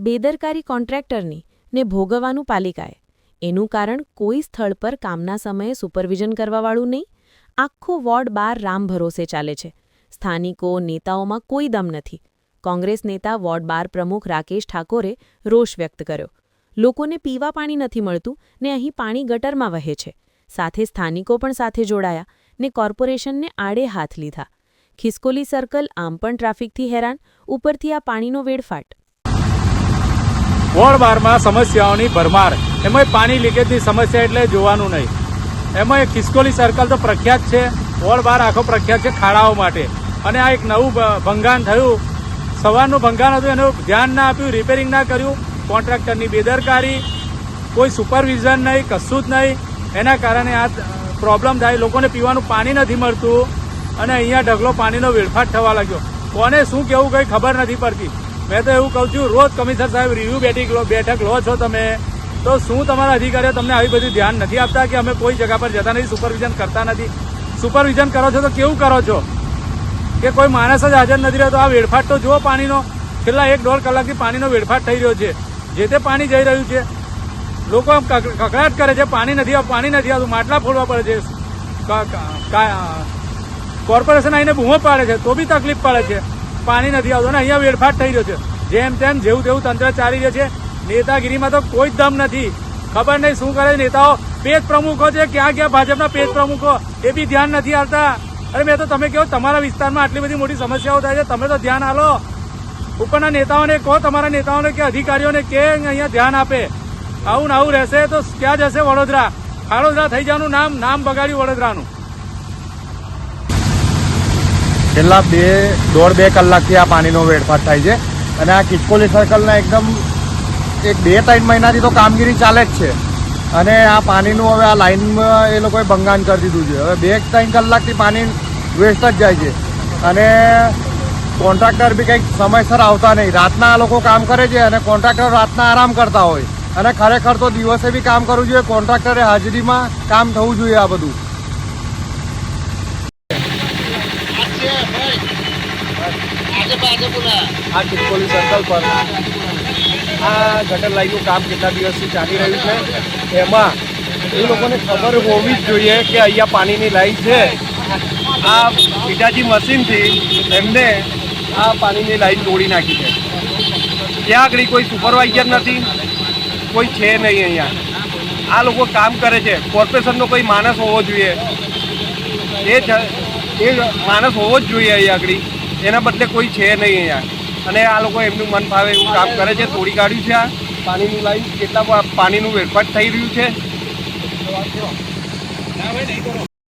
બેદરકારી કોન્ટ્રાક્ટરની ને ભોગવવાનું પાલિકાએ. એનું કારણ કોઈ સ્થળ પર કામના સમયે સુપરવિઝન કરવાવાળું નહીં. આખો વોર્ડ 12 રામ ભરોસે ચાલે છે. સ્થાનિકો નેતાઓમાં કોઈ દમ નથી. કોંગ્રેસ નેતા વોર્ડ 12 પ્રમુખ રાકેશ ઠાકોરે રોષ વ્યક્ત કર્યો. લોકોને પીવા પાણી નથી મળતું ને અહીં પાણી ગટરમાં વહે છે. સાથે સ્થાનિકો પણ સાથે જોડાયા ને કોર્પોરેશનને આડે હાથ લીધા. ખિસકોલી સર્કલ આમ પણ ટ્રાફિકથી હેરાન, ઉપરથી આ પાણીનો વેડફાટ. વોર્ડ 12માં સમસ્યાઓની ભરમાર, એમાં પાણી લીકેજની સમસ્યા એટલે જોવાનું નહીં. એમાં ખિસકોલી સર્કલ તો પ્રખ્યાત છે, વોર્ડ 12 આખો પ્રખ્યાત છે ખાડાઓ માટે. અને આ એક નવું ભંગાણ થયું, સવારનું ભંગાણ હતું, એનું ધ્યાન ના આપ્યું, રિપેરિંગ ના કર્યું, કોન્ટ્રાક્ટરની બેદરકારી, કોઈ સુપરવિઝન નહીં, કશું જ નહીં. એના કારણે આ પ્રોબ્લેમ થાય. લોકોને પીવાનું પાણી નથી મળતું અને અહીંયા ઢગલો પાણીનો વેડફાટ થવા લાગ્યો. કોને શું કહેવું કંઈ ખબર નથી પડતી. મેં તો એવું કહું છું, રોજ કમિશનર સાહેબ રિવ્યુ બેઠક લો છો તમે, તો શું તમારા અધિકારીઓ તમને આવી બધી ધ્યાન નથી આપતા કે અમે કોઈ જગ્યા પર જતા નથી, સુપરવિઝન કરતા નથી? સુપરવિઝન કરો છો તો કેવું કરો છો કે કોઈ માણસ જ હાજર નથી રહેતો? આ વેડફાટ તો જુઓ પાણીનો, છેલ્લા 1-1.5 કલાકથી પાણીનો વેડફાટ થઈ રહ્યો છે. જે તે પાણી જઈ રહ્યું છે, લોકો કકડાટ કરે છે, પાણી નથી આવતું, માટલા ફોડવા પડે છે. કોર્પોરેશન આવીને બૂમો પાડે છે તો બી તકલીફ પડે છે, પાણી નથી આવતું અને અહીંયા વેડફાટ થઈ રહ્યો છે. જેમ તેમ જેવું તેવું તંત્ર ચાલી રહ્યું છે. નેતાગીરીમાં તો કોઈ જ દમ નથી. ખબર નહીં શું કરે નેતાઓ. પેજ પ્રમુખો છે, ક્યાં ક્યાં ભાજપના પેજ પ્રમુખો, એ બી ધ્યાન નથી આવતા. અરે મેં તો તમે કહો, તમારા વિસ્તારમાં આટલી બધી મોટી સમસ્યાઓ થાય છે, તમે તો ધ્યાન આલો. ઉપરના નેતાઓને કહો, તમારા નેતાઓને કે અધિકારીઓને કે અહીંયા ધ્યાન આપે. આવું ને આવું રહેશે તો ક્યાં જશે વડોદરા? વડોદરા થઈ જવાનું નામ બગાડ્યું વડોદરાનું. છેલ્લા 1.5-2 કલાકથી આ પાણીનો વેડફાટ થાય છે અને આ ખિસકોલી સર્કલના એકદમ 2-3 મહિનાથી તો કામગીરી ચાલે જ છે અને આ પાણીનું હવે આ લાઇનમાં એ લોકોએ ભંગાણ કરી દીધું છે. હવે 2-3 કલાકથી પાણી વેસ્ટ જ જાય છે અને કોન્ટ્રાક્ટર બી કંઈક સમયસર આવતા નહીં. રાતના આ લોકો કામ કરે છે અને કોન્ટ્રાક્ટર રાતના આરામ કરતા હોય અને ખરેખર તો દિવસે બી કામ કરવું જોઈએ. કોન્ટ્રાક્ટરે હાજરીમાં કામ થવું જોઈએ. આ બધું આ ખિસકોલી સર્કલ પર આ ગટર લાઈનનું કામ કેટલા દિવસથી ચાલી રહ્યું છે. એમાં એ લોકોને ખબર હોવી જ જોઈએ કે અહીંયા પાણીની લાઈન છે. આ પિતાજી મશીનથી એમને આ પાણીની લાઈન તોડી નાખી છે. ત્યાં આગળ કોઈ સુપરવાઇઝર નથી, કોઈ છે નહીં અહીંયા. આ લોકો કામ કરે છે. કોર્પોરેશનનો કોઈ માણસ હોવો જોઈએ, એ માણસ હોવો જ જોઈએ અહીંયા આગળ. એના બદલે કોઈ છે નહીં અહીંયા અને આ લોકો એમનું મન ફાવે એવું કામ કરે છે. તોડી કાઢ્યું છે આ પાણીની લાઈન. કેટલા પાણીનું વેડફાટ થઈ રહ્યું છે.